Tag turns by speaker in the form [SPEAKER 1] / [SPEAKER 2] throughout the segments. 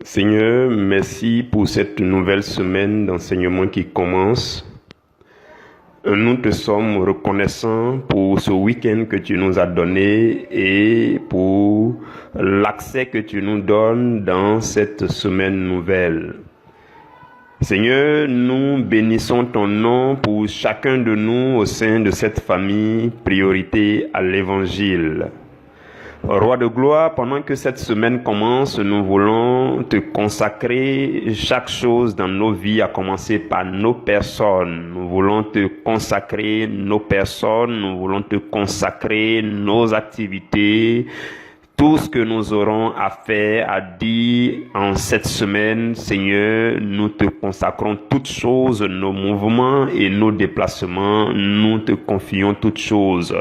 [SPEAKER 1] Seigneur, merci pour cette nouvelle semaine d'enseignement qui commence. Nous te sommes reconnaissants pour ce week-end que tu nous as donné et pour l'accès que tu nous donnes dans cette semaine nouvelle. Seigneur, nous bénissons ton nom pour chacun de nous au sein de cette famille, priorité à l'Évangile. Roi de gloire, pendant que cette semaine commence, nous voulons te consacrer chaque chose dans nos vies, à commencer par nos personnes. Nous voulons te consacrer nos personnes, nous voulons te consacrer nos activités, tout ce que nous aurons à faire, à dire en cette semaine. Seigneur, nous te consacrons toutes choses, nos mouvements et nos déplacements, nous te confions toutes choses.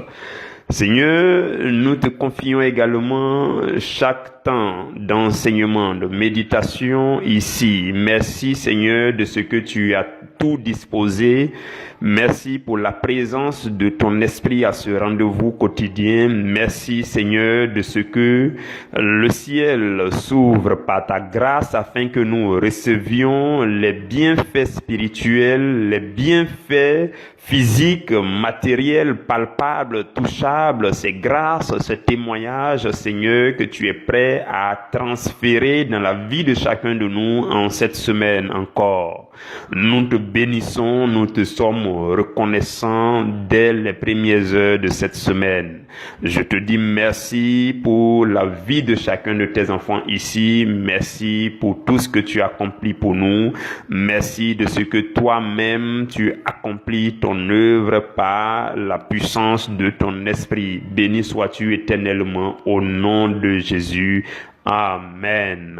[SPEAKER 1] Seigneur, nous te confions également chaque temps d'enseignement, de méditation ici. Merci Seigneur de ce que tu as tout disposé. Merci pour la présence de ton esprit à ce rendez-vous quotidien. Merci Seigneur de ce que le ciel s'ouvre par ta grâce afin que nous recevions les bienfaits spirituels, les bienfaits physiques, matériels, palpables, touchables, ces grâces, ces témoignages, Seigneur, que tu es prêt à transférer dans la vie de chacun de nous en cette semaine encore. Nous te bénissons, nous te sommes reconnaissants dès les premières heures de cette semaine. Je te dis merci pour la vie de chacun de tes enfants ici. Merci pour tout ce que tu accomplis pour nous. Merci de ce que toi-même tu accomplis ton œuvre par la puissance de ton esprit. Béni sois-tu éternellement au nom de Jésus. Amen.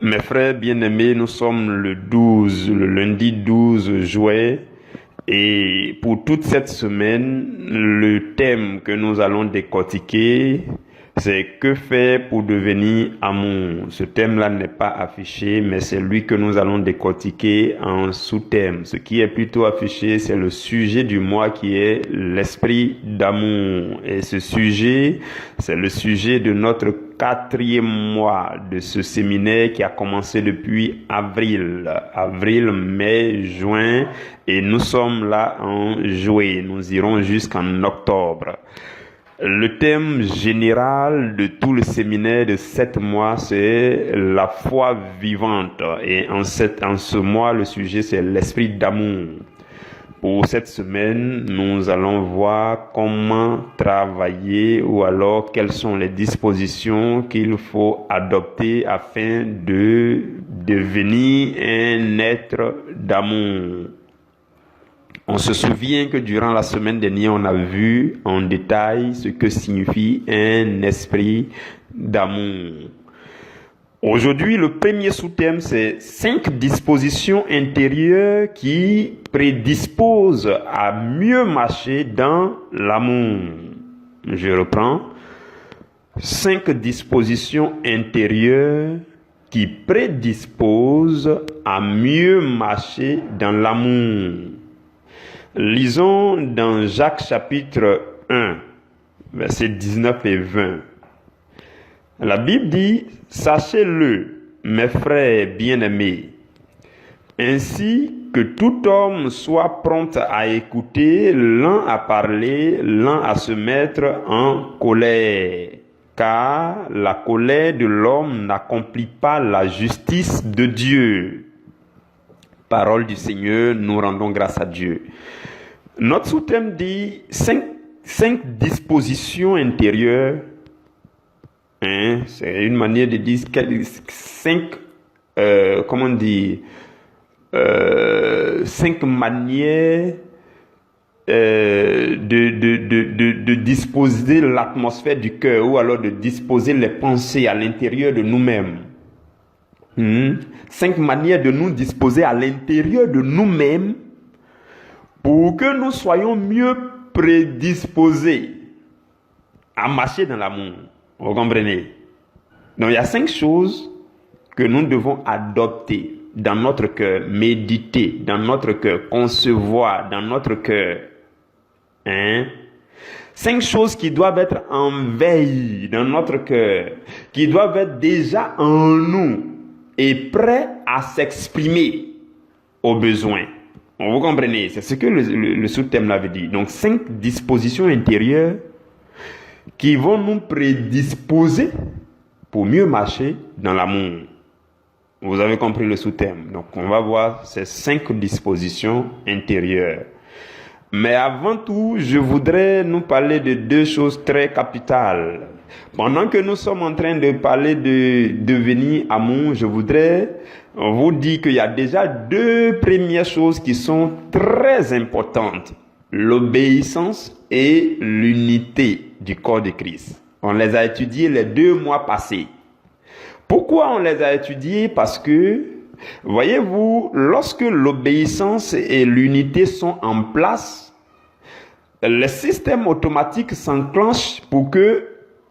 [SPEAKER 1] Mes frères bien-aimés, nous sommes le lundi 12 juillet, et pour toute cette semaine, le thème que nous allons décortiquer, c'est que faire pour devenir amour. Ce thème-là n'est pas affiché, mais c'est lui que nous allons décortiquer en sous-thème. Ce qui est plutôt affiché, c'est le sujet du mois qui est l'esprit d'amour. Et ce sujet, c'est le sujet de notre 4e mois de ce séminaire qui a commencé depuis avril, mai, juin, et nous sommes là en juillet. Nous irons jusqu'en octobre. Le thème général de tout le séminaire de 7 mois, c'est la foi vivante. Et en ce mois, le sujet, c'est l'esprit d'amour. Pour cette semaine, nous allons voir comment travailler ou alors quelles sont les dispositions qu'il faut adopter afin de devenir un être d'amour. On se souvient que durant la semaine dernière, on a vu en détail ce que signifie un esprit d'amour. Aujourd'hui, le premier sous-thème, c'est 5 dispositions intérieures qui prédisposent à mieux marcher dans l'amour. Je reprends. 5 dispositions intérieures qui prédisposent à mieux marcher dans l'amour. Lisons dans Jacques chapitre 1, versets 19 et 20. La Bible dit, « Sachez-le, mes frères bien-aimés, ainsi que tout homme soit prompt à écouter, l'un à parler, l'un à se mettre en colère, car la colère de l'homme n'accomplit pas la justice de Dieu. » Parole du Seigneur, nous rendons grâce à Dieu. Notre sous-thème dit 5 dispositions intérieures. C'est une manière de dire 5 manières de disposer l'atmosphère du cœur, ou alors de disposer les pensées à l'intérieur de nous-mêmes. 5 manières de nous disposer à l'intérieur de nous-mêmes pour que nous soyons mieux prédisposés à marcher dans l'amour. Vous comprenez? Donc il y a 5 choses que nous devons adopter dans notre cœur, méditer dans notre cœur, concevoir dans notre cœur. 5 choses qui doivent être en veille dans notre cœur, qui doivent être déjà en nous et prêts à s'exprimer aux besoins. Bon, vous comprenez, c'est ce que le sous-thème l'avait dit. Donc 5 dispositions intérieures qui vont nous prédisposer pour mieux marcher dans l'amour. Vous avez compris le sous-thème. Donc on va voir ces 5 dispositions intérieures. Mais avant tout, je voudrais nous parler de 2 choses très capitales. Pendant que nous sommes en train de parler de devenir amour, je voudrais vous dire qu'il y a déjà 2 premières choses qui sont très importantes. L'obéissance et l'unité du corps de Christ. On les a étudiées les 2 mois passés. Pourquoi on les a étudiées? Parce que, voyez-vous, lorsque l'obéissance et l'unité sont en place, le système automatique s'enclenche pour que,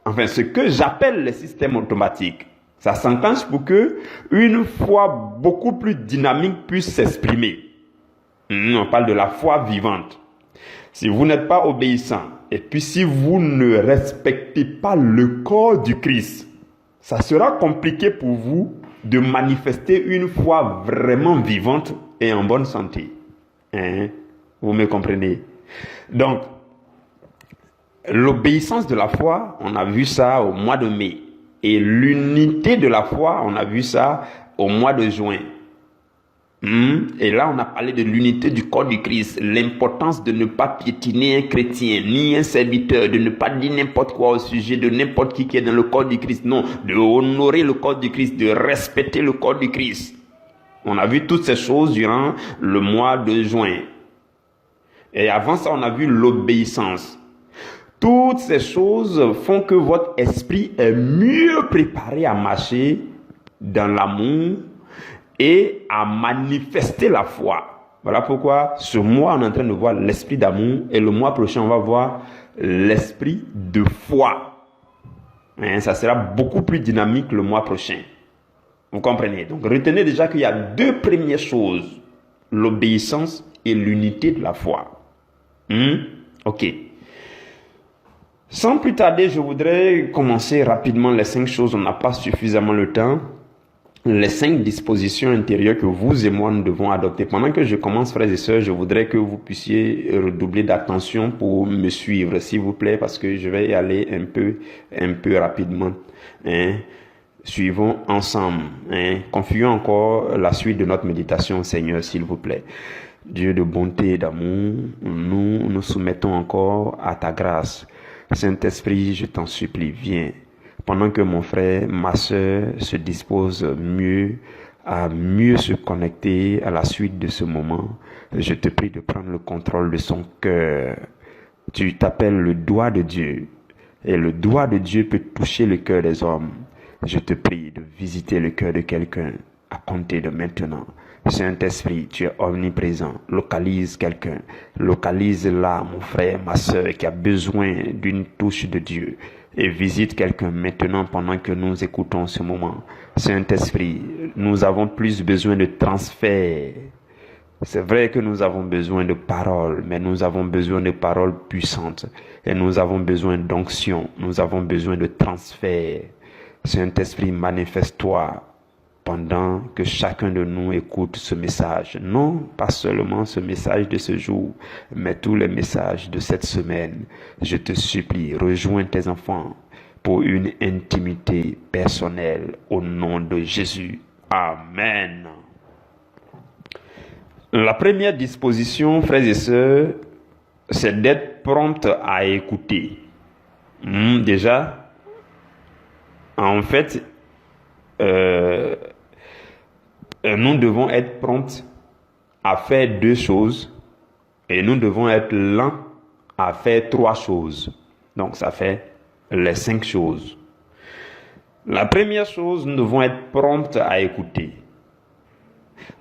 [SPEAKER 1] enfin, ce que j'appelle le système automatique, ça s'enclenche pour que une foi beaucoup plus dynamique puisse s'exprimer. On parle de la foi vivante. Si vous n'êtes pas obéissant, et puis si vous ne respectez pas le corps du Christ, ça sera compliqué pour vous de manifester une foi vraiment vivante et en bonne santé. Vous me comprenez? Donc, l'obéissance de la foi, on a vu ça au mois de mai. Et l'unité de la foi, on a vu ça au mois de juin. Et là, on a parlé de l'unité du corps du Christ, l'importance de ne pas piétiner un chrétien, ni un serviteur, de ne pas dire n'importe quoi au sujet de n'importe qui est dans le corps du Christ. Non, de honorer le corps du Christ, de respecter le corps du Christ. On a vu toutes ces choses durant le mois de juin. Et avant ça, on a vu l'obéissance. Toutes ces choses font que votre esprit est mieux préparé à marcher dans l'amour et à manifester la foi. Voilà pourquoi ce mois, on est en train de voir l'esprit d'amour et le mois prochain, on va voir l'esprit de foi. Ça sera beaucoup plus dynamique le mois prochain. Vous comprenez? Donc, retenez déjà qu'il y a 2 premières choses, l'obéissance et l'unité de la foi. Ok. Sans plus tarder, je voudrais commencer rapidement les 5 choses. On n'a pas suffisamment le temps. Les 5 dispositions intérieures que vous et moi nous devons adopter. Pendant que je commence, frères et sœurs, je voudrais que vous puissiez redoubler d'attention pour me suivre, s'il vous plaît, parce que je vais y aller un peu rapidement. Suivons ensemble. Confions encore la suite de notre méditation au Seigneur, s'il vous plaît. Dieu de bonté et d'amour, nous nous soumettons encore à ta grâce. Saint-Esprit, je t'en supplie, viens. Pendant que mon frère, ma sœur se dispose à mieux se connecter à la suite de ce moment, je te prie de prendre le contrôle de son cœur. Tu t'appelles le doigt de Dieu, et le doigt de Dieu peut toucher le cœur des hommes. Je te prie de visiter le cœur de quelqu'un à compter de maintenant. Saint-Esprit, tu es omniprésent. Localise quelqu'un. Localise là, mon frère, ma sœur, qui a besoin d'une touche de Dieu. Et visite quelqu'un maintenant pendant que nous écoutons ce moment. Saint-Esprit, nous avons plus besoin de transfert. C'est vrai que nous avons besoin de paroles, mais nous avons besoin de paroles puissantes. Et nous avons besoin d'onction. Nous avons besoin de transfert. Saint-Esprit, manifeste-toi pendant que chacun de nous écoute ce message. Non, pas seulement ce message de ce jour, mais tous les messages de cette semaine. Je te supplie, rejoins tes enfants pour une intimité personnelle au nom de Jésus. Amen. La première disposition, frères et sœurs, c'est d'être prompte à écouter. Déjà, en fait, nous devons être prompts à faire 2 choses et nous devons être lents à faire 3 choses. Donc, ça fait les 5 choses. La première chose, nous devons être prompts à écouter.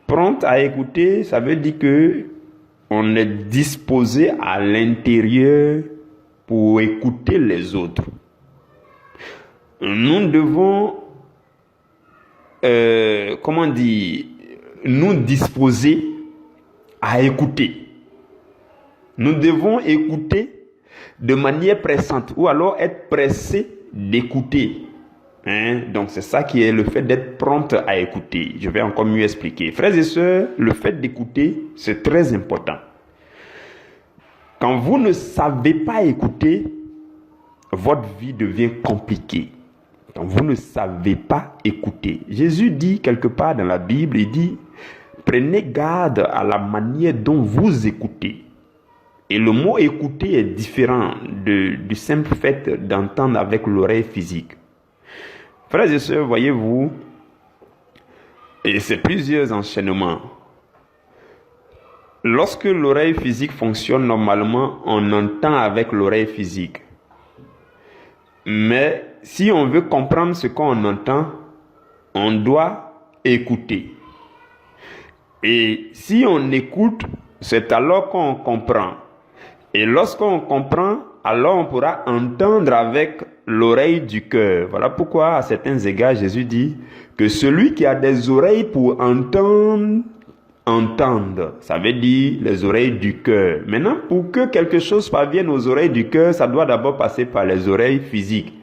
[SPEAKER 1] Prompt à écouter, ça veut dire que on est disposé à l'intérieur pour écouter les autres. Nous devons nous disposer à écouter. Nous devons écouter de manière pressante ou alors être pressé d'écouter. Donc c'est ça qui est le fait d'être prompt à écouter. Je vais encore mieux expliquer. Frères et sœurs, le fait d'écouter, c'est très important. Quand vous ne savez pas écouter, votre vie devient compliquée. Quand vous ne savez pas écouter. Jésus dit quelque part dans la Bible, il dit, prenez garde à la manière dont vous écoutez. Et le mot écouter est différent du simple fait d'entendre avec l'oreille physique. Frères et sœurs, voyez-vous, et c'est plusieurs enchaînements. Lorsque l'oreille physique fonctionne normalement, on entend avec l'oreille physique. Mais si on veut comprendre ce qu'on entend, on doit écouter. Et si on écoute, c'est alors qu'on comprend. Et lorsqu'on comprend, alors on pourra entendre avec l'oreille du cœur. Voilà pourquoi, à certains égards, Jésus dit que celui qui a des oreilles pour entendre, entende. Ça veut dire les oreilles du cœur. Maintenant, pour que quelque chose parvienne aux oreilles du cœur, ça doit d'abord passer par les oreilles physiques.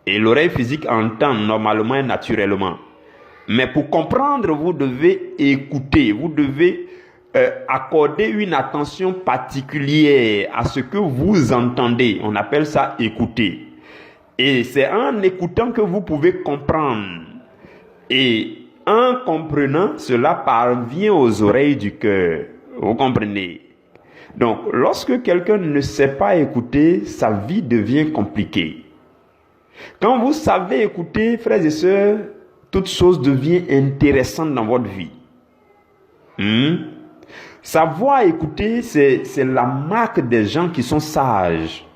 [SPEAKER 1] Et l'oreille physique entend normalement et naturellement. Mais pour comprendre, vous devez écouter. Vous devez accorder une attention particulière à ce que vous entendez. On appelle ça écouter. Et c'est en écoutant que vous pouvez comprendre. Et en comprenant, cela parvient aux oreilles du cœur. Vous comprenez? Donc, lorsque quelqu'un ne sait pas écouter, sa vie devient compliquée. Quand vous savez écouter, frères et sœurs, toute chose devient intéressante dans votre vie. Savoir écouter, c'est la marque des gens qui sont sages.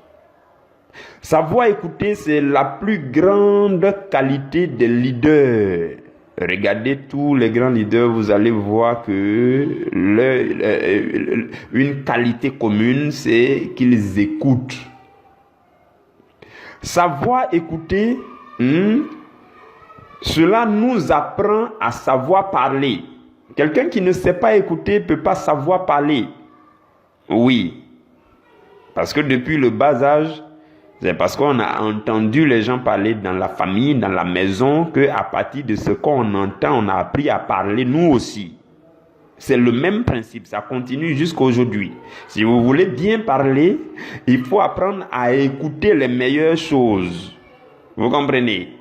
[SPEAKER 1] Savoir écouter, c'est la plus grande qualité des leaders. Regardez tous les grands leaders, vous allez voir que une qualité commune, c'est qu'ils écoutent. Savoir écouter, cela nous apprend à savoir parler. Quelqu'un qui ne sait pas écouter ne peut pas savoir parler. Oui. Parce que depuis le bas âge, c'est parce qu'on a entendu les gens parler dans la famille, dans la maison, qu'à partir de ce qu'on entend, on a appris à parler nous aussi. C'est le même principe, ça continue jusqu'à aujourd'hui. Si vous voulez bien parler, il faut apprendre à écouter les meilleures choses. Vous comprenez?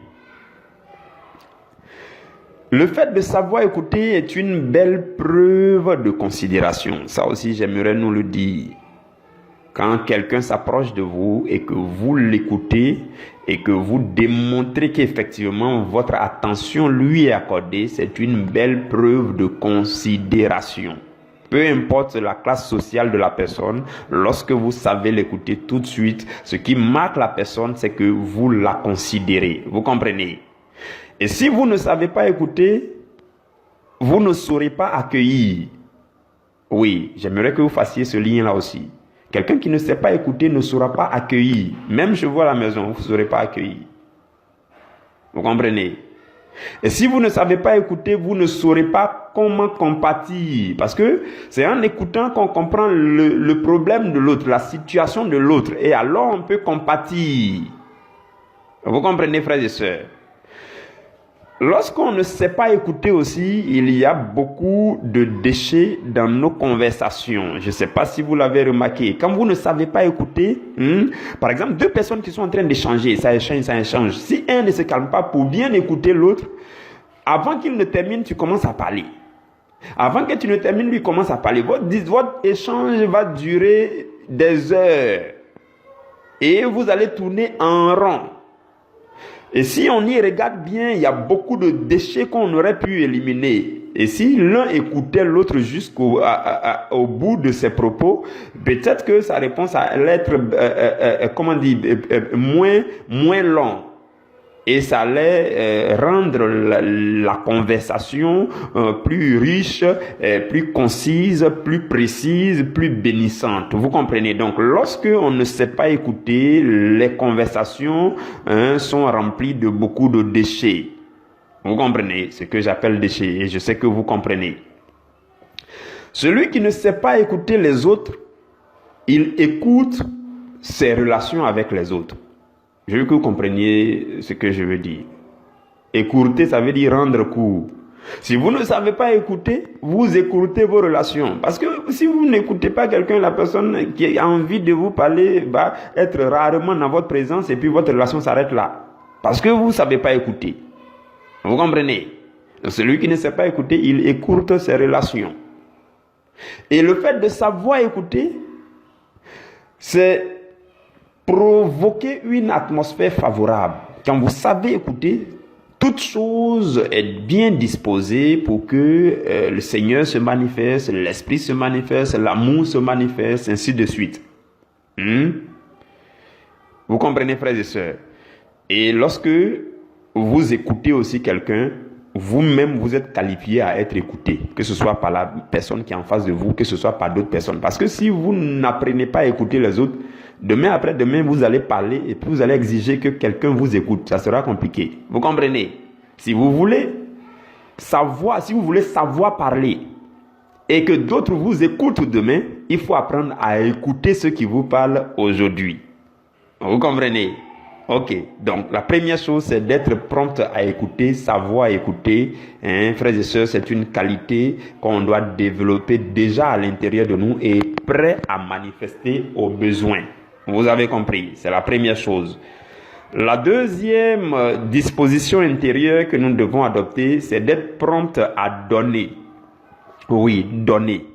[SPEAKER 1] Le fait de savoir écouter est une belle preuve de considération. Ça aussi, j'aimerais nous le dire. Quand quelqu'un s'approche de vous et que vous l'écoutez et que vous démontrez qu'effectivement votre attention lui est accordée, c'est une belle preuve de considération. Peu importe la classe sociale de la personne, lorsque vous savez l'écouter tout de suite, ce qui marque la personne, c'est que vous la considérez. Vous comprenez? Et si vous ne savez pas écouter, vous ne saurez pas accueillir. Oui, j'aimerais que vous fassiez ce lien-là aussi. Quelqu'un qui ne sait pas écouter ne saura pas accueillir. Même chez vous à la maison, vous ne saurez pas accueillir. Vous comprenez? Et si vous ne savez pas écouter, vous ne saurez pas comment compatir. Parce que c'est en écoutant qu'on comprend le problème de l'autre, la situation de l'autre. Et alors on peut compatir. Vous comprenez, frères et sœurs? Lorsqu'on ne sait pas écouter aussi, il y a beaucoup de déchets dans nos conversations. Je ne sais pas si vous l'avez remarqué. Quand vous ne savez pas écouter, par exemple, deux personnes qui sont en train d'échanger, ça échange. Si un ne se calme pas pour bien écouter l'autre, avant qu'il ne termine, tu commences à parler. Avant que tu ne termines, lui commence à parler. Votre échange va durer des heures. Et vous allez tourner en rond. Et si on y regarde bien, il y a beaucoup de déchets qu'on aurait pu éliminer. Et si l'un écoutait l'autre jusqu'au bout de ses propos, peut-être que sa réponse allait être, moins long. Et ça allait rendre la conversation plus riche, plus concise, plus précise, plus bénissante. Vous comprenez? Donc, lorsque on ne sait pas écouter, les conversations sont remplies de beaucoup de déchets. Vous comprenez? Ce que j'appelle déchets, et je sais que vous comprenez. Celui qui ne sait pas écouter les autres, il écoute ses relations avec les autres. Je veux que vous compreniez ce que je veux dire. Écourter, ça veut dire rendre court. Si vous ne savez pas écouter, vous écourtez vos relations. Parce que si vous n'écoutez pas quelqu'un, la personne qui a envie de vous parler va être rarement dans votre présence et puis votre relation s'arrête là. Parce que vous ne savez pas écouter. Vous comprenez? Donc, celui qui ne sait pas écouter, il écourte ses relations. Et le fait de savoir écouter, c'est provoquer une atmosphère favorable. Quand vous savez écouter, toute chose est bien disposée pour que le Seigneur se manifeste, l'Esprit se manifeste, l'amour se manifeste, ainsi de suite. Vous comprenez, frères et sœurs? Et lorsque vous écoutez aussi quelqu'un, vous-même, vous êtes qualifié à être écouté, que ce soit par la personne qui est en face de vous, que ce soit par d'autres personnes. Parce que si vous n'apprenez pas à écouter les autres, demain après demain, vous allez parler et puis vous allez exiger que quelqu'un vous écoute. Ça sera compliqué. Vous comprenez? Si vous voulez savoir parler et que d'autres vous écoutent demain, il faut apprendre à écouter ceux qui vous parlent aujourd'hui. Vous comprenez? Ok, donc la première chose, c'est d'être prompt à écouter, savoir écouter. Frères et sœurs, c'est une qualité qu'on doit développer déjà à l'intérieur de nous et prêt à manifester aux besoins. Vous avez compris, c'est la première chose. La deuxième disposition intérieure que nous devons adopter, c'est d'être prompt à donner. Oui, donner.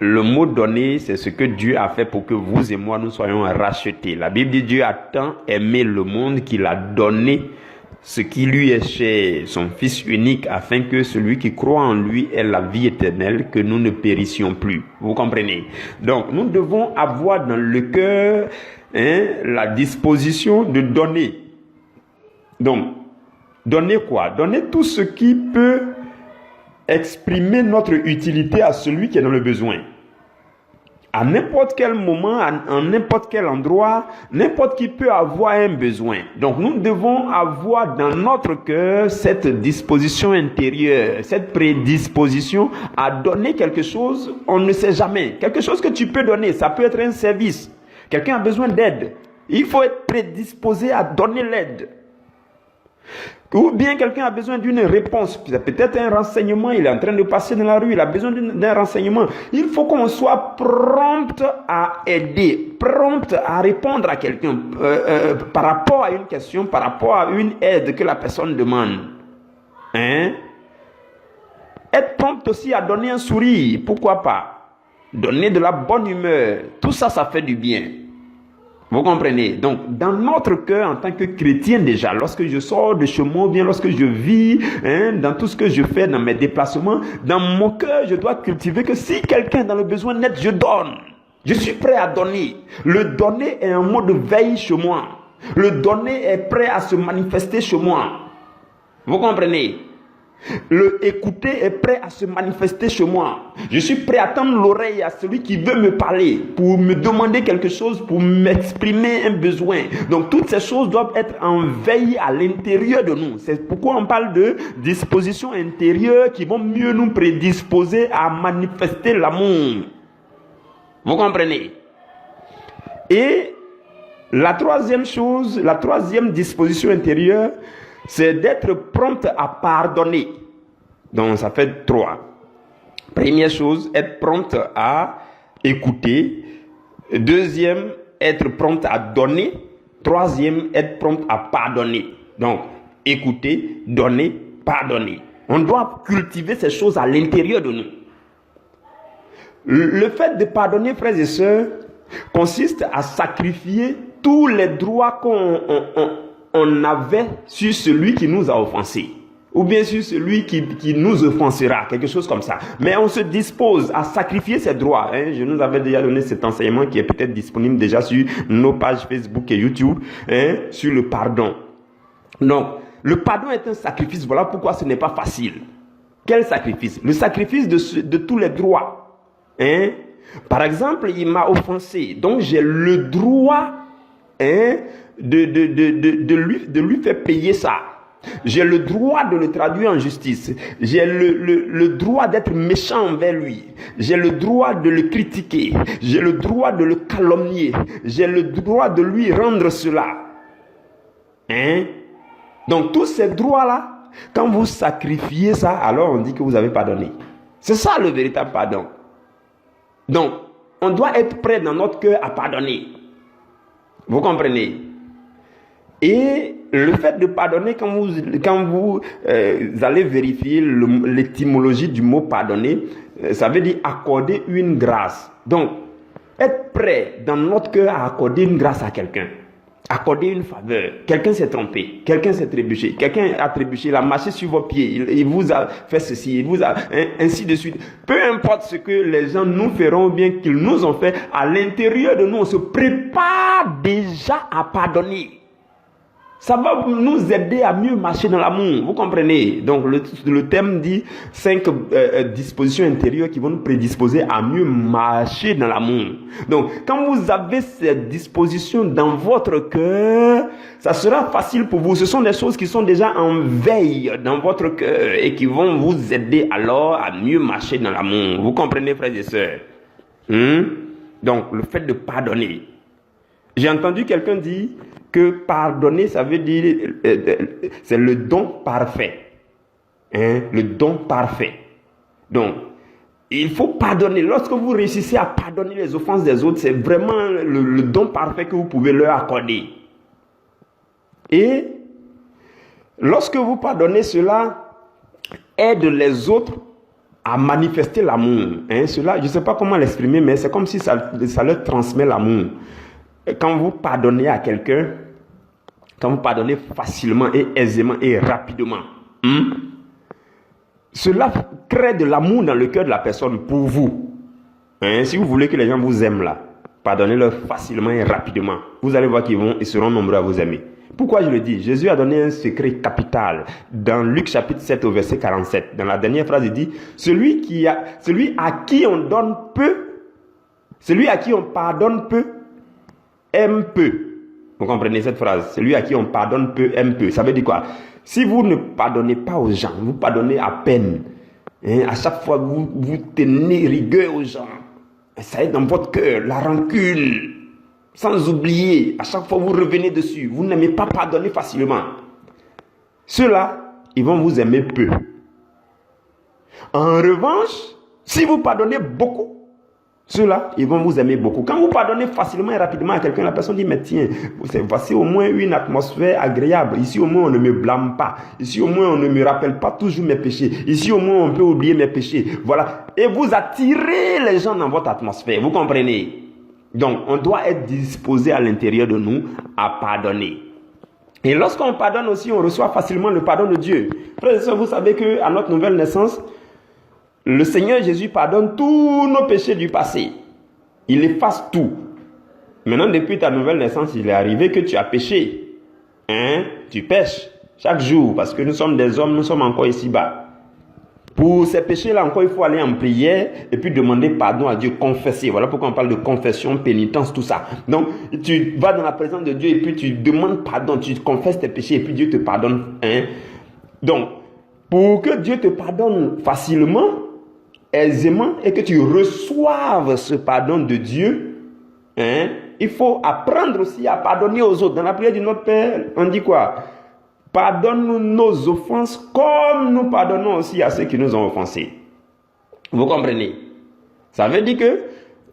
[SPEAKER 1] Le mot donner, c'est ce que Dieu a fait pour que vous et moi, nous soyons rachetés. La Bible dit Dieu a tant aimé le monde qu'il a donné ce qui lui est cher, son Fils unique, afin que celui qui croit en lui ait la vie éternelle, que nous ne périssions plus. Vous comprenez? Donc, nous devons avoir dans le cœur la disposition de donner. Donc, donner quoi? Donner tout ce qui peut exprimer notre utilité à celui qui est dans le besoin. À n'importe quel moment, à n'importe quel endroit, n'importe qui peut avoir un besoin. Donc nous devons avoir dans notre cœur cette disposition intérieure, cette prédisposition à donner quelque chose, on ne sait jamais. Quelque chose que tu peux donner, ça peut être un service. Quelqu'un a besoin d'aide. Il faut être prédisposé à donner l'aide. Ou bien quelqu'un a besoin d'une réponse, peut-être un renseignement, il est en train de passer dans la rue, il a besoin d'un renseignement. Il faut qu'on soit prompt à aider, prompt à répondre à quelqu'un par rapport à une question, par rapport à une aide que la personne demande. Être prompt aussi à donner un sourire, pourquoi pas? Donner de la bonne humeur, tout ça, ça fait du bien. Vous comprenez? Donc, dans notre cœur, en tant que chrétien déjà, lorsque je sors de chez moi, ou bien lorsque je vis, dans tout ce que je fais, dans mes déplacements, dans mon cœur, je dois cultiver que si quelqu'un est dans le besoin net, je donne. Je suis prêt à donner. Le donner est un mot de veille chez moi. Le donner est prêt à se manifester chez moi. Vous comprenez? Le écouter est prêt à se manifester chez moi. Je suis prêt à tendre l'oreille à celui qui veut me parler, pour me demander quelque chose, pour m'exprimer un besoin. Donc toutes ces choses doivent être en veille à l'intérieur de nous. C'est pourquoi on parle de dispositions intérieures qui vont mieux nous prédisposer à manifester l'amour. Vous comprenez? Et la troisième chose, la troisième disposition intérieure, c'est d'être prompt à pardonner. Donc ça fait 3. Première chose, être prompt à écouter. Deuxième, être prompt à donner. Troisième, être prompt à pardonner. Donc, écouter, donner, pardonner. On doit cultiver ces choses à l'intérieur de nous. Le fait de pardonner, frères et sœurs, consiste à sacrifier tous les droits qu'on avait sur celui qui nous a offensés, ou bien sur celui qui nous offensera, quelque chose comme ça. Mais on se dispose à sacrifier ses droits. Je nous avais déjà donné cet enseignement qui est peut-être disponible déjà sur nos pages Facebook et YouTube, sur le pardon. Donc, le pardon est un sacrifice. Voilà pourquoi ce n'est pas facile. Quel sacrifice? Le sacrifice de tous les droits. Par exemple, il m'a offensé, donc j'ai le droit de lui faire payer ça. J'ai le droit de le traduire en justice. J'ai le droit d'être méchant envers lui. J'ai le droit de le critiquer. J'ai le droit de le calomnier. J'ai le droit de lui rendre cela. Hein? Donc tous ces droits-là, quand vous sacrifiez ça, alors on dit que vous avez pardonné. C'est ça le véritable pardon. Donc, on doit être prêt dans notre cœur à pardonner. Vous comprenez? Et le fait de pardonner, quand vous allez vérifier l'étymologie du mot pardonner, ça veut dire accorder une grâce. Donc, être prêt dans notre cœur à accorder une grâce à quelqu'un. Accorder une faveur. Quelqu'un s'est trompé, quelqu'un s'est trébuché, quelqu'un a trébuché, il a marché sur vos pieds, il vous a fait ceci, il vous a ainsi de suite. Peu importe ce que les gens nous feront ou bien qu'ils nous ont fait, à l'intérieur de nous, on se prépare déjà à pardonner. Ça va nous aider à mieux marcher dans l'amour. Vous comprenez? Donc, le thème dit 5 dispositions intérieures qui vont nous prédisposer à mieux marcher dans l'amour. Donc, quand vous avez ces dispositions dans votre cœur, ça sera facile pour vous. Ce sont des choses qui sont déjà en veille dans votre cœur et qui vont vous aider alors à mieux marcher dans l'amour. Vous comprenez, frères et sœurs? Donc, le fait de pardonner. J'ai entendu quelqu'un dire que pardonner, ça veut dire, c'est le don parfait. Le don parfait. Donc, il faut pardonner. Lorsque vous réussissez à pardonner les offenses des autres, c'est vraiment le don parfait que vous pouvez leur accorder. Et lorsque vous pardonnez, cela aide les autres à manifester l'amour. Cela, je ne sais pas comment l'exprimer, mais c'est comme si ça leur transmet l'amour. Quand vous pardonnez à quelqu'un, quand vous pardonnez facilement et aisément et rapidement, cela crée de l'amour dans le cœur de la personne pour vous. Si vous voulez que les gens vous aiment là, pardonnez-leur facilement et rapidement. Vous allez voir qu'ils seront nombreux à vous aimer. Pourquoi je le dis? Jésus a donné un secret capital dans Luc chapitre 7 au verset 47. Dans la dernière phrase, il dit, celui à qui on donne peu, celui à qui on pardonne peu, aime peu. Vous comprenez cette phrase? Celui à qui on pardonne peu, aime peu. Ça veut dire quoi? Si vous ne pardonnez pas aux gens, vous pardonnez à peine. À chaque fois, vous tenez rigueur aux gens. Ça est dans votre cœur, la rancune. Sans oublier, à chaque fois vous revenez dessus. Vous n'aimez pas pardonner facilement. Ceux-là, ils vont vous aimer peu. En revanche, si vous pardonnez beaucoup, ceux-là, ils vont vous aimer beaucoup. Quand vous pardonnez facilement et rapidement à quelqu'un, la personne dit, mais tiens, voici au moins une atmosphère agréable. Ici, au moins, on ne me blâme pas. Ici, au moins, on ne me rappelle pas toujours mes péchés. Ici, au moins, on peut oublier mes péchés. Voilà. Et vous attirez les gens dans votre atmosphère. Vous comprenez? Donc, on doit être disposé à l'intérieur de nous à pardonner. Et lorsqu'on pardonne aussi, on reçoit facilement le pardon de Dieu. Frères et sœurs, vous savez qu'à notre nouvelle naissance, le Seigneur Jésus pardonne tous nos péchés du passé. Il efface tout. Maintenant, depuis ta nouvelle naissance, il est arrivé que tu as péché. Tu pêches chaque jour parce que nous sommes des hommes, nous sommes encore ici-bas. Pour ces péchés-là, encore, il faut aller en prière et puis demander pardon à Dieu, confesser. Voilà pourquoi on parle de confession, pénitence, tout ça. Donc, tu vas dans la présence de Dieu et puis tu demandes pardon, tu confesses tes péchés et puis Dieu te pardonne. Donc, pour que Dieu te pardonne facilement, aisément, et que tu reçoives ce pardon de Dieu, il faut apprendre aussi à pardonner aux autres. Dans la prière de notre Père, on dit quoi? Pardonne-nous nos offenses comme nous pardonnons aussi à ceux qui nous ont offensés. Vous comprenez? Ça veut dire que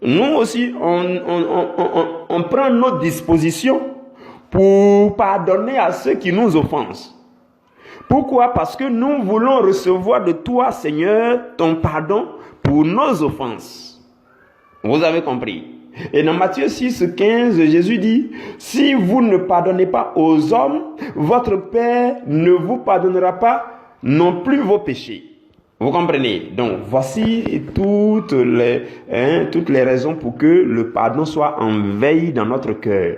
[SPEAKER 1] nous aussi, on prend nos dispositions pour pardonner à ceux qui nous offensent. Pourquoi? Parce que nous voulons recevoir de toi, Seigneur, ton pardon pour nos offenses. Vous avez compris? Et dans Matthieu 6, 15, Jésus dit, si vous ne pardonnez pas aux hommes, votre Père ne vous pardonnera pas non plus vos péchés. Vous comprenez? Donc, voici toutes les raisons pour que le pardon soit en veille dans notre cœur.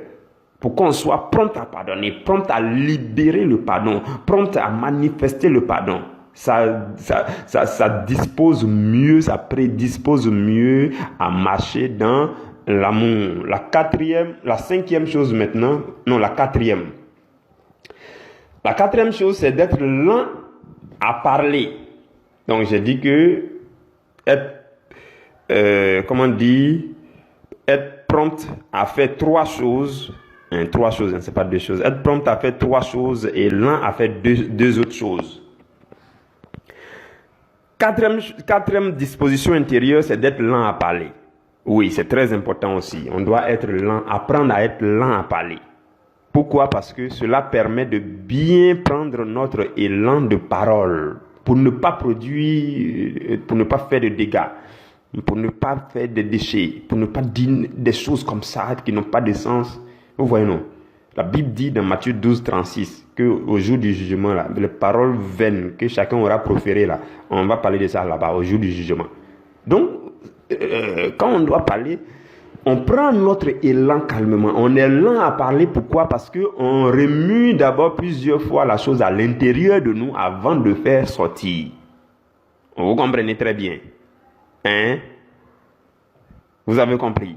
[SPEAKER 1] Pour qu'on soit prompt à pardonner, prompt à libérer le pardon, prompt à manifester le pardon. Ça dispose mieux, ça prédispose mieux à marcher dans l'amour. La quatrième chose maintenant, non, la quatrième. La quatrième chose, c'est d'être lent à parler. Donc, j'ai dit que être, être prompt à faire trois choses. Trois choses, c'est pas deux choses. Être prompt à faire trois choses et lent à faire deux autres choses. Quatrième disposition intérieure, c'est d'être lent à parler. Oui, c'est très important aussi. On doit être lent, apprendre à être lent à parler. Pourquoi? Parce que cela permet de bien prendre notre élan de parole pour ne pas produire, pour ne pas faire de dégâts, pour ne pas faire de déchets, pour ne pas dire des choses comme ça qui n'ont pas de sens. Vous voyez, non? La Bible dit dans Matthieu 12, 36 qu'au jour du jugement, là, les paroles vaines que chacun aura proférées, là, on va parler de ça là-bas, au jour du jugement. Donc, quand on doit parler, on prend notre élan calmement. On est lent à parler. Pourquoi? Parce qu'on remue d'abord plusieurs fois la chose à l'intérieur de nous avant de faire sortir. Vous comprenez très bien. Hein? Vous avez compris.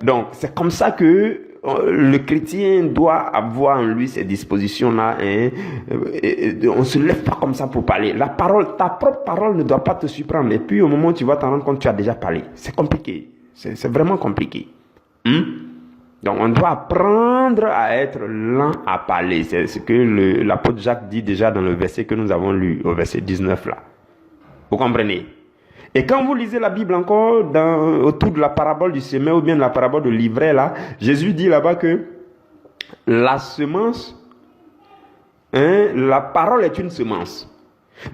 [SPEAKER 1] Donc, c'est comme ça que le chrétien doit avoir en lui ces dispositions-là. Hein? On ne se lève pas comme ça pour parler. La parole, ta propre parole ne doit pas te surprendre. Et puis, au moment où tu vas t'en rendre compte, tu as déjà parlé. C'est compliqué. C'est vraiment compliqué. Donc, on doit apprendre à être lent à parler. C'est ce que l'apôtre Jacques dit déjà dans le verset que nous avons lu, au verset 19 là. Vous comprenez? Et quand vous lisez la Bible encore, autour de la parabole du semeur ou bien de la parabole de l'ivraie là, Jésus dit là-bas que la semence, la parole est une semence.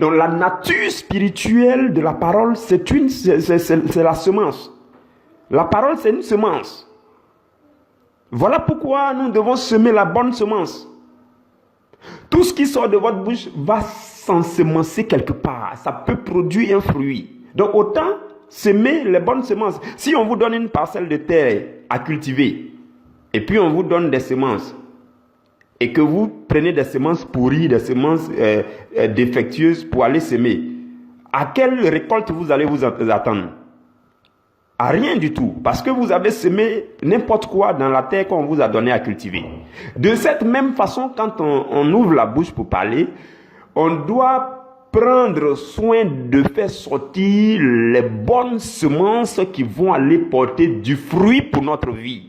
[SPEAKER 1] Donc, la nature spirituelle de la parole, c'est la semence. La parole, c'est une semence. Voilà pourquoi nous devons semer la bonne semence. Tout ce qui sort de votre bouche va s'ensemencer quelque part. Ça peut produire un fruit. Donc autant semer les bonnes semences. Si on vous donne une parcelle de terre à cultiver, et puis on vous donne des semences, et que vous prenez des semences pourries, des semences défectueuses pour aller semer, à quelle récolte vous allez vous attendre? À rien du tout, parce que vous avez semé n'importe quoi dans la terre qu'on vous a donné à cultiver. De cette même façon, quand on ouvre la bouche pour parler, on doit prendre soin de faire sortir les bonnes semences qui vont aller porter du fruit pour notre vie.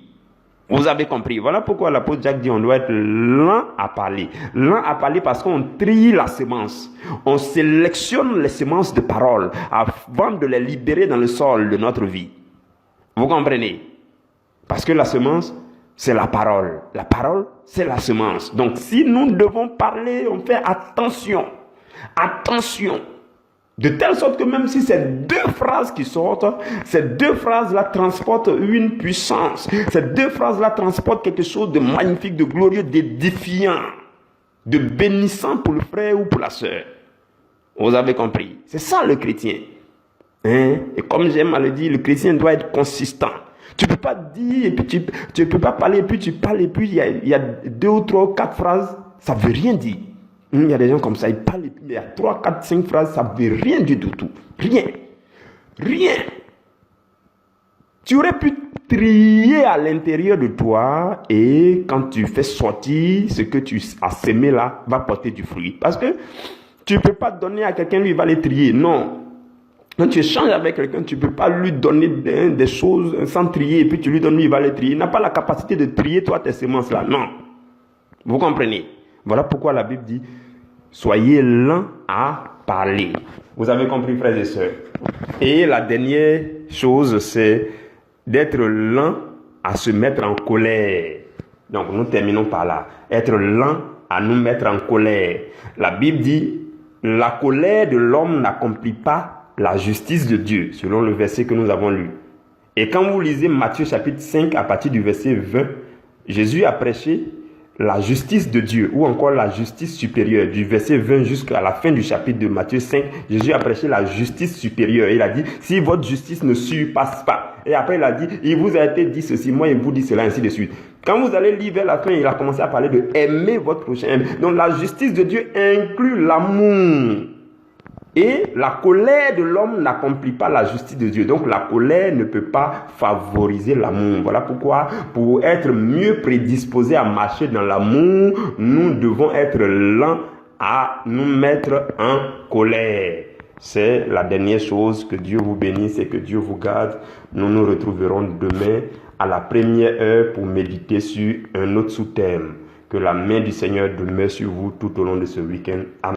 [SPEAKER 1] Vous avez compris. Voilà pourquoi l'apôtre Jacques dit on doit être lent à parler. Lent à parler parce qu'on trie la semence. On sélectionne les semences de parole avant de les libérer dans le sol de notre vie. Vous comprenez? Parce que la semence, c'est la parole. La parole, c'est la semence. Donc, si nous devons parler, on fait attention. Attention. De telle sorte que même si c'est deux phrases qui sortent, ces deux phrases-là transportent une puissance. Ces deux phrases-là transportent quelque chose de magnifique, de glorieux, d'édifiant, de bénissant pour le frère ou pour la sœur. Vous avez compris? C'est ça le chrétien. Et comme j'aime à le dire, le chrétien doit être consistant. Tu ne peux pas dire, et puis tu ne peux pas parler, et puis tu parles, et puis il y a 2 ou 3 ou 4 phrases, ça ne veut rien dire. Il y a des gens comme ça, ils parlent, et puis il y a 3, 4, 5 phrases, ça ne veut rien du tout. Rien. Rien. Tu aurais pu trier à l'intérieur de toi, et quand tu fais sortir ce que tu as sémé là, va porter du fruit. Parce que tu ne peux pas donner à quelqu'un, lui, il va les trier. Non. Quand tu échanges avec quelqu'un, tu ne peux pas lui donner des choses sans trier, et puis tu lui donnes, lui, il va les trier. Il n'a pas la capacité de trier, toi, tes semences là. Non. Vous comprenez? Voilà pourquoi la Bible dit, soyez lents à parler. Vous avez compris, frères et sœurs? Et la dernière chose, c'est d'être lent à se mettre en colère. Donc, nous terminons par là. Être lent à nous mettre en colère. La Bible dit, la colère de l'homme n'accomplit pas la justice de Dieu, selon le verset que nous avons lu. Et quand vous lisez Matthieu chapitre 5, à partir du verset 20, Jésus a prêché la justice de Dieu, ou encore la justice supérieure. Du verset 20 jusqu'à la fin du chapitre de Matthieu 5, Jésus a prêché la justice supérieure. Il a dit, si votre justice ne surpasse pas. Et après il a dit, il vous a été dit ceci, moi il vous dit cela, ainsi de suite. Quand vous allez lire vers la fin, il a commencé à parler de aimer votre prochain. Donc la justice de Dieu inclut l'amour. Et la colère de l'homme n'accomplit pas la justice de Dieu. Donc la colère ne peut pas favoriser l'amour. Voilà pourquoi, pour être mieux prédisposés à marcher dans l'amour, nous devons être lents à nous mettre en colère. C'est la dernière chose. Que Dieu vous bénisse et que Dieu vous garde. Nous nous retrouverons demain à la première heure pour méditer sur un autre sous-thème. Que la main du Seigneur demeure sur vous tout au long de ce week-end. Amen.